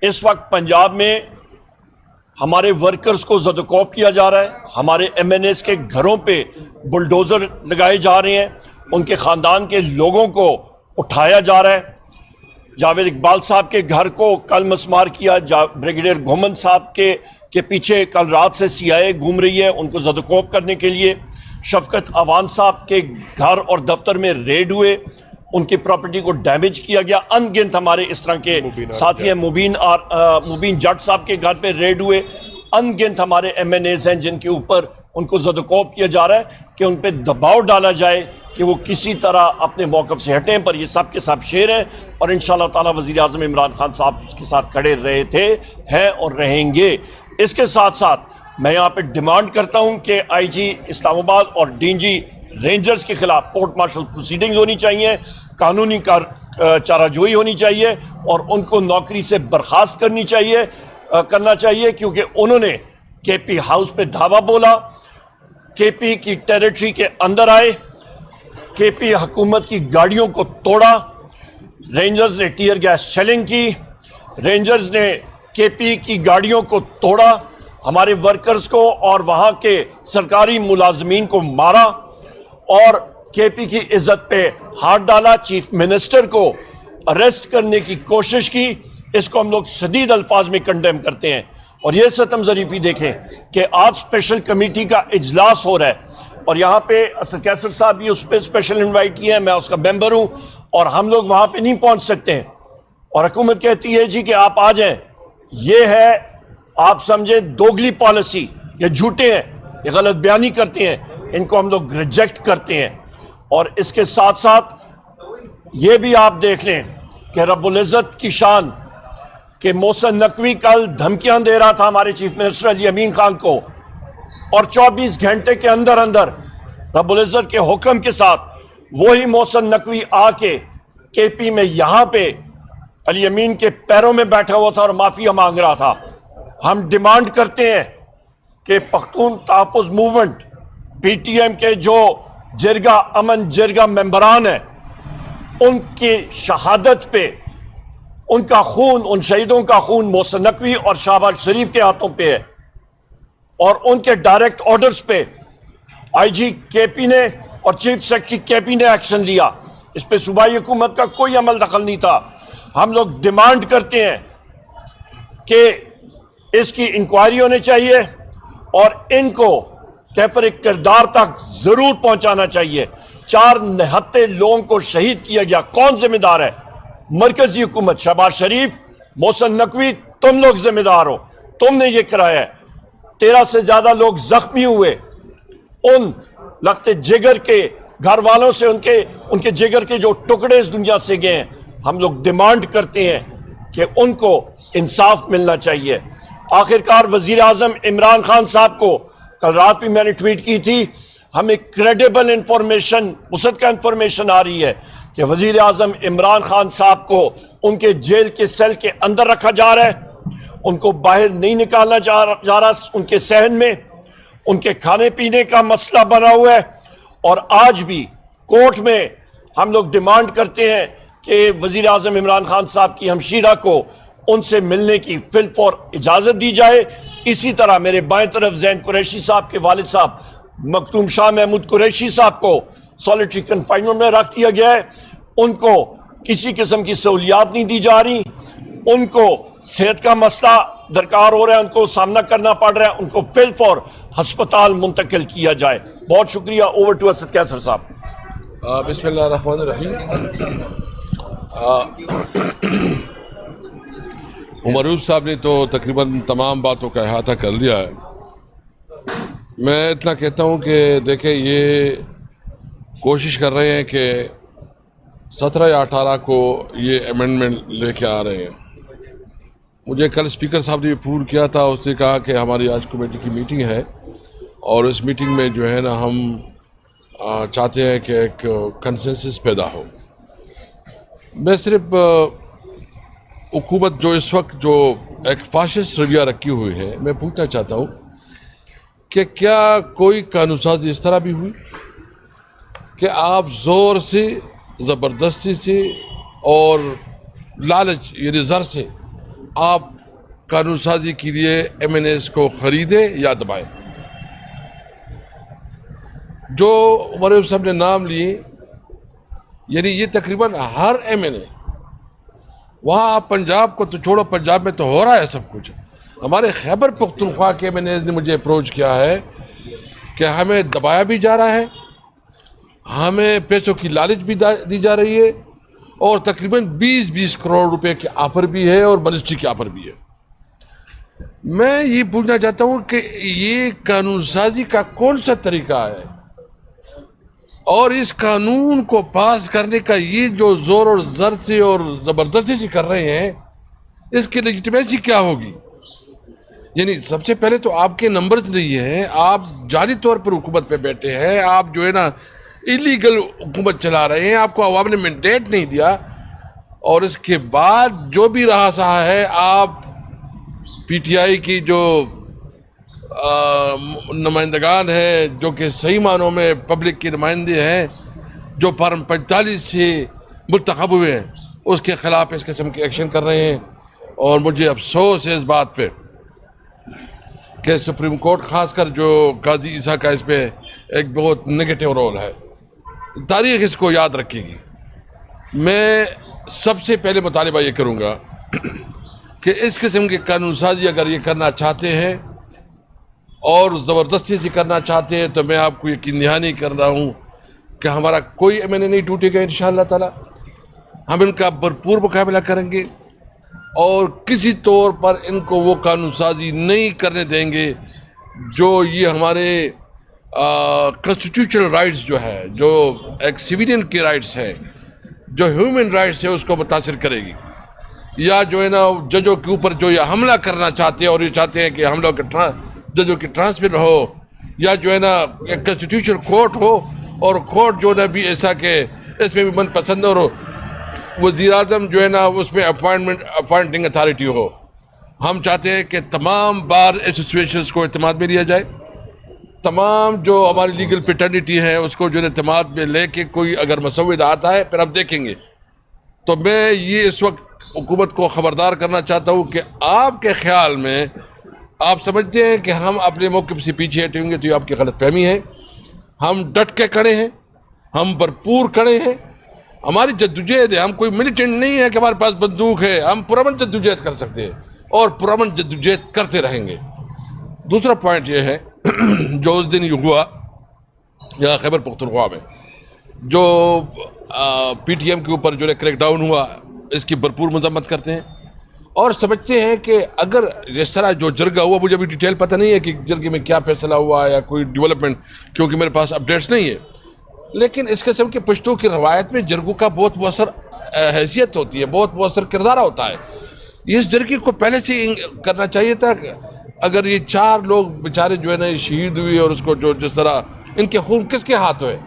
اس وقت پنجاب میں ہمارے ورکرز کو زدوکوب کیا جا رہا ہے، ہمارے ایم این ایز کے گھروں پہ بلڈوزر لگائے جا رہے ہیں، ان کے خاندان کے لوگوں کو اٹھایا جا رہا ہے۔ جاوید اقبال صاحب کے گھر کو کل مسمار کیا، بریگیڈیئر گھومن صاحب کے پیچھے کل رات سے سی آئی اے گھوم رہی ہے ان کو زدوکوب کرنے کے لیے۔ شفقت عوان صاحب کے گھر اور دفتر میں ریڈ ہوئے، ان کی پراپرٹی کو ڈیمیج کیا گیا۔ ان گنت ہمارے اس طرح کے ساتھی ہیں، مبین جٹ صاحب کے گھر پہ ریڈ ہوئے۔ ان گنت ہمارے ایم این ایز ہیں جن کے اوپر ان کو زدوکوب کیا جا رہا ہے کہ ان پہ دباؤ ڈالا جائے کہ وہ کسی طرح اپنے موقف سے ہٹیں، پر یہ سب کے سب شیر ہیں اور انشاءاللہ تعالی وزیر اعظم عمران خان صاحب کے ساتھ کھڑے رہے تھے، ہیں اور رہیں گے۔ اس کے ساتھ ساتھ میں یہاں پہ ڈیمانڈ کرتا ہوں کہ آئی جی اسلام آباد اور ڈی جی رینجرز کے خلاف کورٹ مارشل پروسیڈنگز ہونی چاہیے، قانونی چارہ جوئی ہونی چاہیے اور ان کو نوکری سے برخاست کرنا چاہیے کیونکہ انہوں نے کے پی ہاؤس پہ دھاوا بولا، کے پی کی ٹیریٹری کے اندر آئے، کے پی حکومت کی گاڑیوں کو توڑا، رینجرز نے ٹیئر گیس شیلنگ کی، رینجرز نے کے پی کی گاڑیوں کو توڑا، ہمارے ورکرز کو اور وہاں کے سرکاری ملازمین کو مارا اور کے پی کی عزت پہ ہاتھ ڈالا، چیف منسٹر کو اریسٹ کرنے کی کوشش کی۔ اس کو ہم لوگ شدید الفاظ میں کنڈیم کرتے ہیں۔ اور یہ ستم ظریفی دیکھیں کہ آج اسپیشل کمیٹی کا اجلاس ہو رہا ہے اور یہاں پہ اسد کیسر صاحب بھی اس پہ اسپیشل انوائٹ کیے ہیں، میں اس کا ممبر ہوں اور ہم لوگ وہاں پہ نہیں پہنچ سکتے ہیں اور حکومت کہتی ہے جی کہ آپ آ جائیں۔ یہ ہے آپ سمجھے دوگلی پالیسی، یہ جھوٹے ہیں، یہ غلط بیانی کرتے ہیں، ان کو ہم لوگ ریجیکٹ کرتے ہیں۔ اور اس کے ساتھ ساتھ یہ بھی آپ دیکھ لیں کہ رب العزت کی شان کہ محسن نقوی کل دھمکیاں دے رہا تھا ہمارے چیف منسٹر علی امین خان کو اور 24 گھنٹے کے اندر رب العزت کے حکم کے ساتھ وہی محسن نقوی آ کے پی میں یہاں پہ علی امین کے پیروں میں بیٹھا ہوا تھا اور معافیا مانگ رہا تھا۔ ہم ڈیمانڈ کرتے ہیں کہ پختون تحفظ موومنٹ پی ٹی ایم کے جو امن جرگہ ممبران ہیں ان کی شہادت پہ ان کا خون، ان شہیدوں کا خون محسن نقوی اور شہباز شریف کے ہاتھوں پہ ہے اور ان کے ڈائریکٹ آرڈرز پہ آئی جی کے پی نے اور چیف سیکرٹری کے پی نے ایکشن لیا۔ اس پہ صوبائی حکومت کا کوئی عمل دخل نہیں تھا۔ ہم لوگ ڈیمانڈ کرتے ہیں کہ اس کی انکوائری ہونی چاہیے اور ان کو کیفر کردار تک ضرور پہنچانا چاہیے۔ 4 نہتے لوگوں کو شہید کیا گیا، کون ذمہ دار ہے؟ مرکزی حکومت، شہباز شریف، محسن نقوی، تم لوگ ذمہ دار ہو، تم نے یہ کرایا ہے۔ 13 سے زیادہ لوگ زخمی ہوئے، ان لخت جگر کے گھر والوں سے ان کے جگر کے جو ٹکڑے اس دنیا سے گئے ہیں۔ ہم لوگ ڈیمانڈ کرتے ہیں کہ ان کو انصاف ملنا چاہیے۔ آخرکار وزیر اعظم عمران خان صاحب کو کل رات بھی میں نے ٹویٹ کی تھی، ہمیں کریڈیبل انفارمیشن، مصدقہ انفارمیشن آ رہی ہے کہ وزیر اعظم عمران خان صاحب کو ان کے جیل کے سیل کے اندر رکھا جا رہا ہے، ان کو باہر نہیں نکالنا جا رہا، ان کے صحن میں ان کے کھانے پینے کا مسئلہ بنا ہوا ہے۔ اور آج بھی کورٹ میں ہم لوگ ڈیمانڈ کرتے ہیں کہ وزیر اعظم عمران خان صاحب کی ہمشیرہ کو ان سے ملنے کی فی الفور اجازت دی جائے۔ اسی طرح میرے بائیں طرف زین قریشی صاحب کے والد صاحب مختوم شاہ محمود قریشی صاحب کو سولیٹری کنفائنمنٹ میں رکھ دیا گیا ہے، ان کو کسی قسم کی سہولیات نہیں دی جا رہی، ان کو صحت کا مسئلہ درکار ہو رہا ہے، ان کو سامنا کرنا پڑ رہا ہے، ان کو فی الفور ہسپتال منتقل کیا جائے۔ بہت شکریہ۔ اوور ٹو اسد کیسر صاحب۔ بسم اللہ الرحمن الرحیم۔ عمروف صاحب نے تو تقریباً تمام باتوں کا احاطہ کر لیا ہے۔ میں اتنا کہتا ہوں کہ دیکھیں یہ کوشش کر رہے ہیں کہ 17 یا 18 کو یہ امینڈمنٹ لے کے آ رہے ہیں۔ مجھے کل اسپیکر صاحب نے پور کیا تھا، اس نے کہا کہ ہماری آج کمیٹی کی میٹنگ ہے اور اس میٹنگ میں جو ہے نا ہم چاہتے ہیں کہ ایک کنسنسس پیدا ہو۔ میں صرف حکومت جو اس وقت جو ایک فاشسٹ رویہ رکھی ہوئی ہے، میں پوچھنا چاہتا ہوں کہ کیا کوئی قانون سازی اس طرح بھی ہوئی کہ آپ زور سے، زبردستی سے اور لالچ یعنی زر سے آپ قانون سازی کے لیے ایم این ایز کو خریدیں یا دبائیں. جو عمر صاحب نے نام لیے یعنی یہ تقریباً ہر ایم این اے وہاں آپ پنجاب کو تو چھوڑو, پنجاب میں تو ہو رہا ہے سب کچھ. ہمارے خیبر پختونخوا کے ایم این اے نے مجھے اپروچ کیا ہے کہ ہمیں دبایا بھی جا رہا ہے, ہمیں پیسوں کی لالچ بھی دی جا رہی ہے, اور تقریباً 20 کروڑ روپے کے آفر بھی ہے اور منسٹری کے آفر بھی ہے. میں یہ پوچھنا چاہتا ہوں کہ یہ قانون سازی کا کون سا طریقہ ہے, اور اس قانون کو پاس کرنے کا یہ جو زور اور زر سے اور زبردستی سے کر رہے ہیں, اس کی لیجیٹمیسی کیا ہوگی؟ یعنی سب سے پہلے تو آپ کے نمبرز نہیں ہیں, آپ جعلی طور پر حکومت پہ بیٹھے ہیں, آپ جو ہے نا ایلیگل حکومت چلا رہے ہیں, آپ کو عوام نے مینڈیٹ نہیں دیا, اور اس کے بعد جو بھی رہا سہا ہے آپ پی ٹی آئی کی جو نمائندگان ہیں جو کہ صحیح معنوں میں پبلک کے نمائندے ہیں, جو فارم 45 سے منتخب ہوئے ہیں, اس کے خلاف اس قسم کے ایکشن کر رہے ہیں. اور مجھے افسوس ہے اس بات پہ کہ سپریم کورٹ خاص کر جو قاضی عیسیٰ کا اس پہ ایک بہت نگیٹو رول ہے. تاریخ اس کو یاد رکھے گی. میں سب سے پہلے مطالبہ یہ کروں گا کہ اس قسم کی قانون سازی اگر یہ کرنا چاہتے ہیں اور زبردستی سے کرنا چاہتے ہیں تو میں آپ کو یقین دہانی کر رہا ہوں کہ ہمارا کوئی ایم این اے نہیں ٹوٹے گا انشاءاللہ تعالی. ہم ان کا بھرپور مقابلہ کریں گے اور کسی طور پر ان کو وہ قانون سازی نہیں کرنے دیں گے جو یہ ہمارے کنسٹیٹیوشنل رائٹس جو ہے, جو ایک سویلین کے رائٹس ہے, جو ہیومن رائٹس ہے, اس کو متاثر کرے گی. یا جو ہے نا ججوں کے اوپر جو یہ حملہ کرنا چاہتے ہیں اور یہ چاہتے ہیں کہ حملوں کے ججوں کی ٹرانسفر ہو, یا جو ہے نا ایک کنسٹیٹیوشنل کورٹ ہو, اور کورٹ جو ہے نا بھی ایسا کہ اس میں بھی من پسند اور وزیر اعظم جو ہے نا اس میں اپوائنٹنگ اتھارٹی ہو. ہم چاہتے ہیں کہ تمام بار ایسوسیشنز کو اعتماد میں لیا جائے, تمام جو ہماری لیگل پیٹرنیٹی ہے اس کو جو ہے اعتماد میں لے کے کوئی اگر مسودہ آتا ہے پھر ہم دیکھیں گے. تو میں یہ اس وقت حکومت کو خبردار کرنا چاہتا ہوں کہ آپ کے خیال میں آپ سمجھتے ہیں کہ ہم اپنے موقف سے پیچھے ہٹیں گے تو یہ آپ کی غلط فہمی ہے. ہم ڈٹ کے کھڑے ہیں, ہم بھرپور کھڑے ہیں, ہماری جدوجہد ہے, ہم کوئی ملیٹنٹ نہیں ہے کہ ہمارے پاس بندوق ہے, ہم پرامن جدوجہد کر سکتے ہیں اور پرامن جدوجہد کرتے رہیں گے. دوسرا پوائنٹ یہ ہے جو اس دن یہ ہوا یا خیبر پختونخوا میں جو پی ٹی ایم کے اوپر جو کریک ڈاؤن ہوا, اس کی بھرپور مذمت کرتے ہیں اور سمجھتے ہیں کہ اگر اس طرح جو جرگہ ہوا, مجھے ابھی ڈیٹیل پتہ نہیں ہے کہ جرگے میں کیا فیصلہ ہوا یا کوئی ڈیولپمنٹ, کیونکہ میرے پاس اپڈیٹس نہیں ہے, لیکن اس قسم کے پشتوں کی روایت میں جرگوں کا بہت مؤثر حیثیت ہوتی ہے, بہت مؤثر کردار ہوتا ہے. اس جرگے کو پہلے سے کرنا چاہیے تھا. اگر یہ 4 لوگ بیچارے جو ہے نا شہید ہوئے اور اس کو جو جس طرح ان کے خون کس کے ہاتھ ہوئے,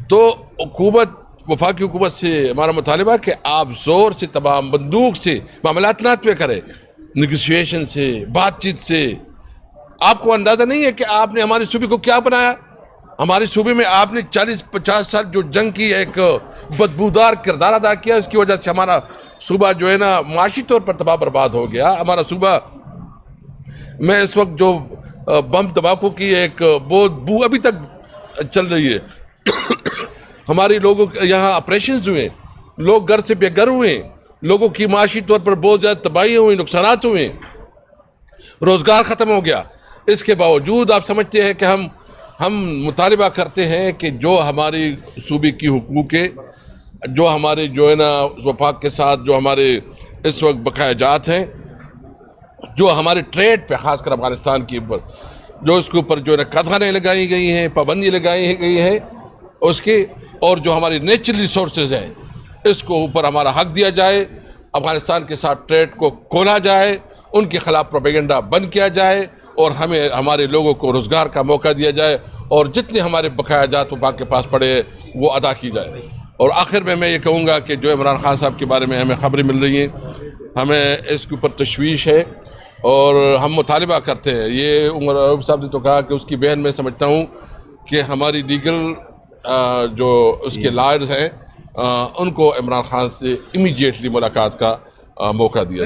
تو حکومت وفاقی حکومت سے ہمارا مطالبہ کہ آپ زور سے تمام بندوق سے معاملات نہ کریں, نیگوسیشن سے, بات چیت سے. آپ کو اندازہ نہیں ہے کہ آپ نے ہمارے صوبے کو کیا بنایا. ہمارے صوبے میں آپ نے 40-50 سال جو جنگ کی ایک بدبودار کردار ادا کیا, اس کی وجہ سے ہمارا صوبہ جو ہے نا معاشی طور پر تباہ برباد ہو گیا. ہمارا صوبہ میں اس وقت جو بم دھماکوں کی ایک بہت بو ابھی تک چل رہی ہے. ہمارے لوگوں یہاں آپریشنز ہوئے, لوگ گھر سے بے گھر ہوئے, لوگوں کی معاشی طور پر بہت زیادہ تباہی ہوئی, نقصانات ہوئے, روزگار ختم ہو گیا. اس کے باوجود آپ سمجھتے ہیں کہ ہم مطالبہ کرتے ہیں کہ جو ہماری صوبے کی حقوق ہے, جو ہمارے جو ہے نا وفاق کے ساتھ جو ہمارے اس وقت بقایا جات ہیں, جو ہمارے ٹریڈ پہ خاص کر افغانستان کے اوپر جو اس کے اوپر جو ہے نا قدغنیں لگائی گئی ہیں, پابندی لگائی گئی ہے اس کی, اور جو ہماری نیچرل ریسورسز ہیں اس کو اوپر ہمارا حق دیا جائے. افغانستان کے ساتھ ٹریڈ کو کھولا جائے, ان کے خلاف پروپیگنڈا بند کیا جائے, اور ہمیں ہمارے لوگوں کو روزگار کا موقع دیا جائے, اور جتنے ہمارے بقایا جات وفاق کے پاس پڑے وہ ادا کی جائے. اور آخر میں یہ کہوں گا کہ جو عمران خان صاحب کے بارے میں ہمیں خبریں مل رہی ہیں, ہمیں اس کے اوپر تشویش ہے اور ہم مطالبہ کرتے ہیں. یہ عمر صاحب نے تو کہا کہ اس کی بہن میں سمجھتا ہوں کہ ہماری لیگل جو اس کے لائرز ہیں ان کو عمران خان سے امیڈیٹلی ملاقات کا موقع دیا